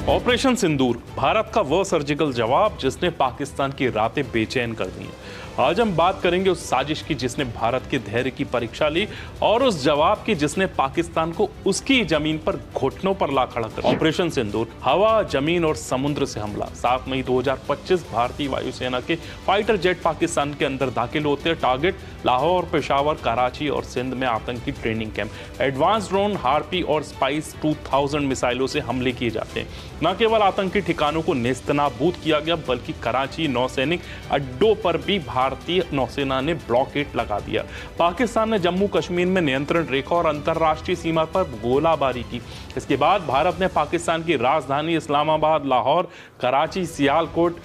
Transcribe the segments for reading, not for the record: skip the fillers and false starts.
Operation सिंदूर, भारत का वह surgical जवाब जिसने पाकिस्तान की रातें बेचैन कर दी हैं। आज हम बात करेंगे उस साजिश की जिसने भारत के धैर्य की परीक्षा ली और उस जवाब की जिसने पाकिस्तान को उसकी जमीन पर घुटनों पर ला खड़ा कर। ऑपरेशन सिंदूर, हवा, जमीन और समुद्र से हमला। 7 मई 2025 भारतीय वायुसेना के फाइटर जेट पाकिस्तान के अंदर दाखिल होते हैं। टारगेट लाहौर, पेशावर, कराची और सिंध में आतंकी training camp. Advance drone, harpy और स्पाइस 2000 मिसाइलों से हमले किए जाते हैं। न केवल आतंकी ठिकानों को नेस्तनाबूद किया गया बल्कि कराची नौसैनिक अड्डों पर भी भारतीय नौसेना ने ब्लॉकेट लगा दिया। पाकिस्तान ने जम्मू कश्मीर में नियंत्रण रेखा और अंतर्राष्ट्रीय सीमा पर गोलाबारी की। इसके बाद भारत ने पाकिस्तान की राजधानी इस्लामाबाद, लाहौर, कराची, सियालकोट,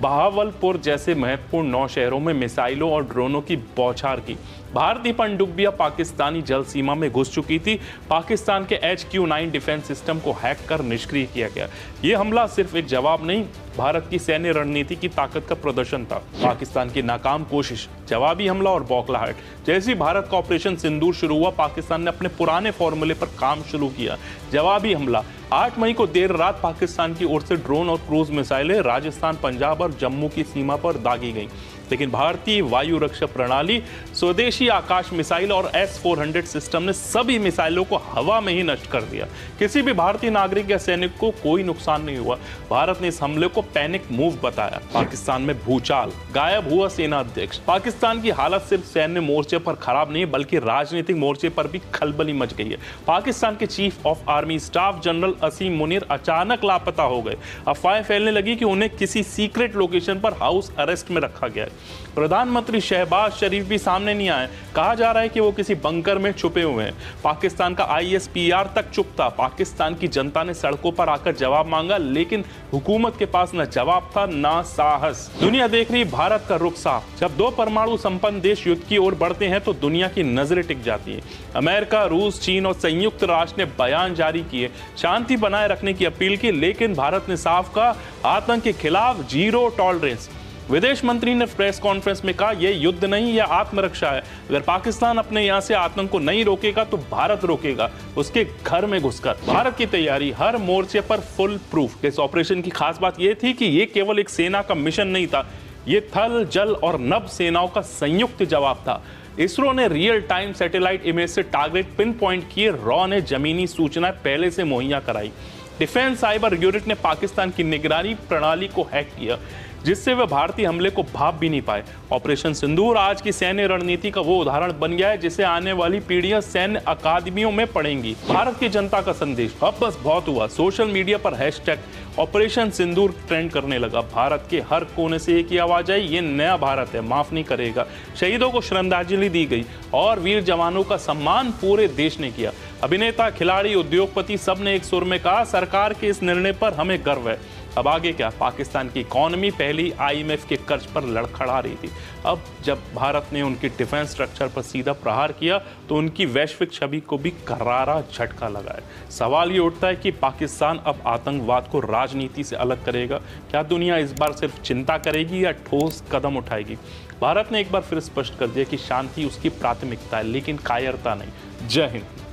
बहावलपुर जैसे महत्वपूर्ण 9 शहरों में मिसाइलों और ड्रोनों की बौछार की। भारतीय पनडुब्बियां पाकिस्तानी जल सीमा में घुस चुकी थी। पाकिस्तान के HQ-9 डिफेंस सिस्टम को हैक कर निष्क्रिय किया गया। यह हमला सिर्फ एक जवाब नहीं, भारत की सैन्य रणनीति की ताकत का प्रदर्शन था। पाकिस्तान की नाकाम कोशिश, जवाबी हमला और बौखलाहट। जैसे ही भारत का ऑपरेशन सिंदूर शुरू हुआ, पाकिस्तान ने अपने पुराने फॉर्मूले पर काम शुरू किया। जवाबी हमला। 8 मई को देर रात पाकिस्तान की ओर से ड्रोन और क्रूज मिसाइलें राजस्थान, पंजाब और जम्मू की सीमा पर दागी गईं। लेकिन भारतीय वायु रक्षा प्रणाली, स्वदेशी आकाश मिसाइल और S-400 सिस्टम ने सभी मिसाइलों को हवा में ही नष्ट कर दिया। किसी भी भारतीय नागरिक या सैनिक को कोई नुकसान नहीं हुआ। भारत ने इस हमले को पैनिक मूव बताया। पाकिस्तान में भूचाल, गायब हुआ सेना अध्यक्ष। पाकिस्तान की हालत सिर्फ सैन्य मोर्चे पर खराब नहीं बल्कि राजनीतिक मोर्चे पर भी खलबली मच गई है। पाकिस्तान के chief of army staff general Asim Munir अचानक लापता हो गए। अफवाहें फैलने लगी कि उन्हें किसी सीक्रेट लोकेशन पर हाउस अरेस्ट में रखा गया है। प्रधानमंत्री शहबाज शरीफ भी सामने नहीं आए। कहा जा रहा है कि वो किसी बंकर में छुपे हुए हैं। पाकिस्तान का ISPR तक चुप था। पाकिस्तान की जनता ने सड़कों पर आकर जवाब मांगा, लेकिन हुकूमत के पास न जवाब था न साहस। दुनिया देख रही, भारत का रुख साफ। जब 2 परमाणु संपन्न देश युद्ध की ओर बढ़ते हैं तो दुनिया की नजरें टिक जाती हैं। अमेरिका, रूस, चीन और संयुक्त राष्ट्र ने बयान जारी किए, शांति बनाए रखने की अपील की, लेकिन भारत ने साफ कहा, आतंक के खिलाफ जीरो टॉलरेंस। विदेश मंत्री ने प्रेस कॉन्फ्रेंस में कहा, यह युद्ध नहीं, यह आत्मरक्षा है। अगर पाकिस्तान अपने यहां से आतंक को नहीं रोकेगा तो भारत रोकेगा, उसके घर में घुसकर। भारत की तैयारी हर मोर्चे पर फुल प्रूफ। इस ऑपरेशन की खास बात यह थी कि यह केवल एक सेना का मिशन नहीं था, यह थल, जल और नभ सेनाओं का संयुक्त जवाब था। इसरो ने रियल टाइम सैटेलाइट इमेज से टारगेट पिन पॉइंट किए, रॉ ने जमीनी सूचनाएं पहले से मुहैया कराई। डिफेंस साइबर यूनिट ने पाकिस्तान की निगरानी प्रणाली को हैक किया, जिससे वे भारतीय हमले को भाप भी नहीं पाए। ऑपरेशन सिंदूर आज की सैन्य रणनीति का वो उदाहरण बन गया है जिसे आने वाली पीढ़ियां सैन्य अकादमियों में पढ़ेंगी। भारत की जनता का संदेश, अब बस बहुत हुआ। सोशल मीडिया पर हैशटैग ऑपरेशन सिंदूर ट्रेंड करने लगा। भारत के हर कोने से एक ही आवाज आई, ये नया भारत है, माफ नहीं करेगा। शहीदों को श्रद्धांजलि दी गई और वीर जवानों का सम्मान पूरे देश ने किया। अभिनेता, खिलाड़ी, उद्योगपति सबने एक सुर में कहा, सरकार के इस निर्णय पर हमें गर्व है। अब आगे क्या? पाकिस्तान की इकॉनमी पहली IMF के कर्ज पर लड़खड़ा रही थी। अब जब भारत ने उनकी डिफेंस स्ट्रक्चर पर सीधा प्रहार किया तो उनकी वैश्विक छवि को भी करारा झटका लगा है। सवाल ये उठता है कि पाकिस्तान अब आतंकवाद को राजनीति से अलग करेगा? क्या दुनिया इस बार सिर्फ चिंता करेगी या ठोस कदम उठाएगी? भारत ने एक बार फिर स्पष्ट कर दिया कि शांति उसकी प्राथमिकता है, लेकिन कायरता नहीं। जय हिंद।